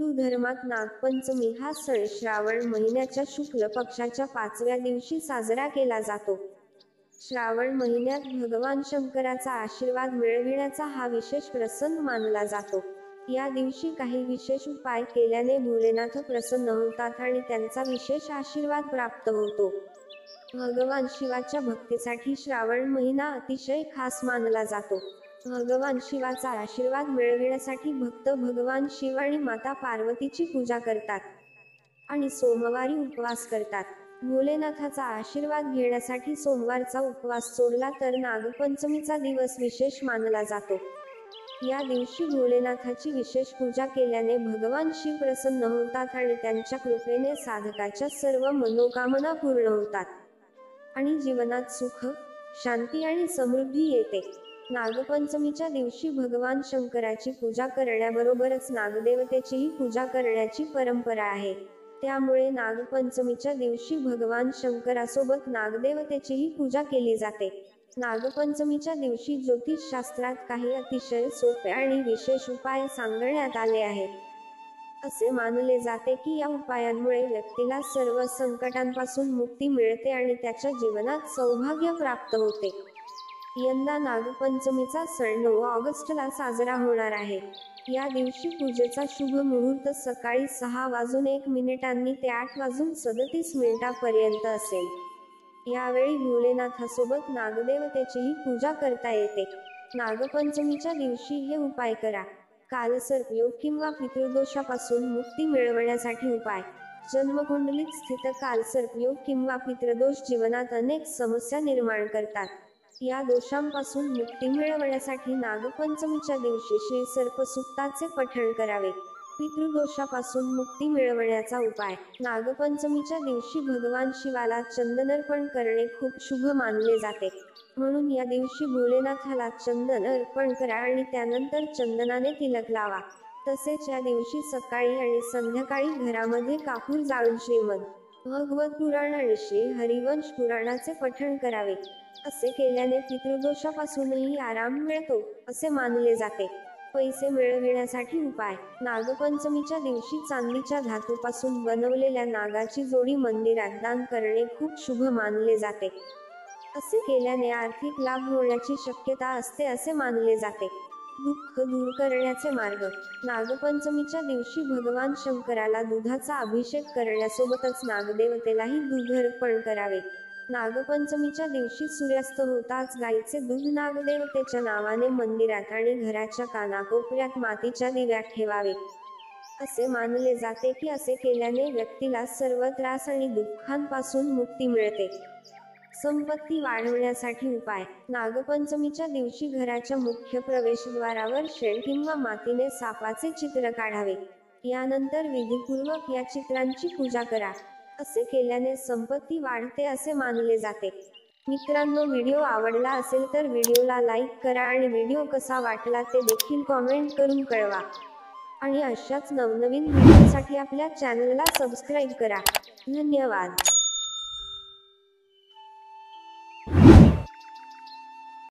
हिंदू धर्मात नागपंचमी हा सण श्रावण महिन्याच्या शुक्ल पक्षाच्या 5व्या दिवशी साजरा केला जातो. श्रावण महिन्यात भगवान शंकराचा आशीर्वाद मिळविण्याचा हा विशेष प्रसंग मानला जातो. या दिवशी काही विशेष उपाय केल्याने भोलेनाथ प्रसन्न होतात आणि त्यांचा विशेष आशीर्वाद प्राप्त होतो. भगवान शिवाच्या भक्तीसाठी श्रावण महिना अतिशय खास मानला जातो. भगवान शिवाचा आशीर्वाद मिळविण्यासाठी भक्त भगवान शिव आणि माता पार्वतीची पूजा करतात आणि सोमवारी उपवास करतात. भोलेनाथाचा आशीर्वाद घेण्यासाठी सोमवारचा उपवास सोडला तर नागपंचमीचा दिवस विशेष मानला जातो. या दिवशी भोलेनाथाची विशेष पूजा केल्याने भगवान शिव प्रसन्न होतात आणि त्यांच्या कृपेने साधकाच्या सर्व मनोकामना पूर्ण होतात आणि जीवनात सुख, शांती आणि समृद्धी येते. नागपंचमीच्या दिवशी भगवान शंकराची पूजा करण्याबरोबरच नागदेवतेचीही पूजा करण्याची परंपरा आहे. त्यामुळे नागपंचमीच्या दिवशी भगवान शंकरासोबत नागदेवतेचीही पूजा केली जाते. नागपंचमीच्या दिवशी ज्योतिषशास्त्रात काही अतिशय सोपे आणि विशेष उपाय सांगण्यात आले आहेत. असे मानले जाते की या उपायांमुळे व्यक्तीला सर्व संकटांपासून मुक्ती मिळते आणि त्याच्या जीवनात सौभाग्य प्राप्त होते. यंदा नागपंचमीचा सण 9 ऑगस्टला साजरा होणार आहे. या दिवशी पूजेचा शुभ मुहूर्त सकाळी 6:01 ते 8:37 पर्यंत असेल. यावेळी भोलेनाथासोबत नागदेवतेचीही पूजा करता येते. नागपंचमीच्या दिवशी हे उपाय करा. कालसर्पयोग किंवा पितृदोषापासून मुक्ती मिळवण्यासाठी उपाय. जन्मकुंडलीत स्थित कालसर्पयोग किंवा पितृदोष जीवनात अनेक समस्या निर्माण करतात. या दोषांपासून मुक्ती मिळवण्यासाठी नागपंचमीच्या दिवशी श्री सर्पसुक्ताचे पठण करावे. पितृदोषापासून मुक्ती मिळवण्याचा उपाय. नागपंचमीच्या दिवशी भगवान शिवाला चंदनार्पण करणे खूप शुभ मानले जाते. म्हणून या दिवशी भोलेनाथाला चंदन अर्पण करा आणि त्यानंतर चंदनाने तिलक लावा. तसेच या दिवशी सकाळी आणि संध्याकाळी घरामध्ये कापूर जाळून श्रीमद भागवत पुराण आणि श्री हरिवंश पुराणाचे पठण करावे. असे केल्याने पितृदोषापासूनही आराम मिळतो असे मानले जाते. पैसे मिळविण्यासाठी उपाय. नागपंचमीच्या दिवशी चांदीच्या धातूपासून बनवलेल्या नागाची जोडी मंदिरात दान करणे खूप शुभ मानले जाते. असे केल्याने आर्थिक लाभ होण्याची शक्यता असते असे मानले जाते. दुःख दूर करण्याचे मार्ग. नागपंचमीच्या दिवशी भगवान शंकराला दुधाचा अभिषेक करण्यासोबतच नागदेवतेलाही दूध अर्पण करावे. नागपंचमीच्या दिवशी सूर्यास्त होताच गाईचे दूध नागदेवतेच्या नावाने मंदिरात आणि घराच्या कानाकोपऱ्यात मातीच्या दिव्यात ठेवावे. असे मानले जाते की असे केल्याने व्यक्तीला सर्व त्रास आणि दुःखांपासून मुक्ती मिळते. संपत्ती वाढवण्यासाठी उपाय. नागपंचमीच्या दिवशी घराच्या मुख्य प्रवेशद्वारावर शेण किंवा मातीने सापाचे चित्र काढावे. यानंतर विधीपूर्वक या चित्रांची पूजा करा. असे केल्याने संपत्ती वाढते असे मानले जाते. मित्रांनो, व्हिडिओ आवडला असेल तर व्हिडिओला लाईक करा आणि व्हिडिओ कसा वाटला ते देखील कॉमेंट करून कळवा. आणि अशाच नवनवीन व्हिडिओसाठी आपल्या चॅनलला सबस्क्राईब करा. धन्यवाद.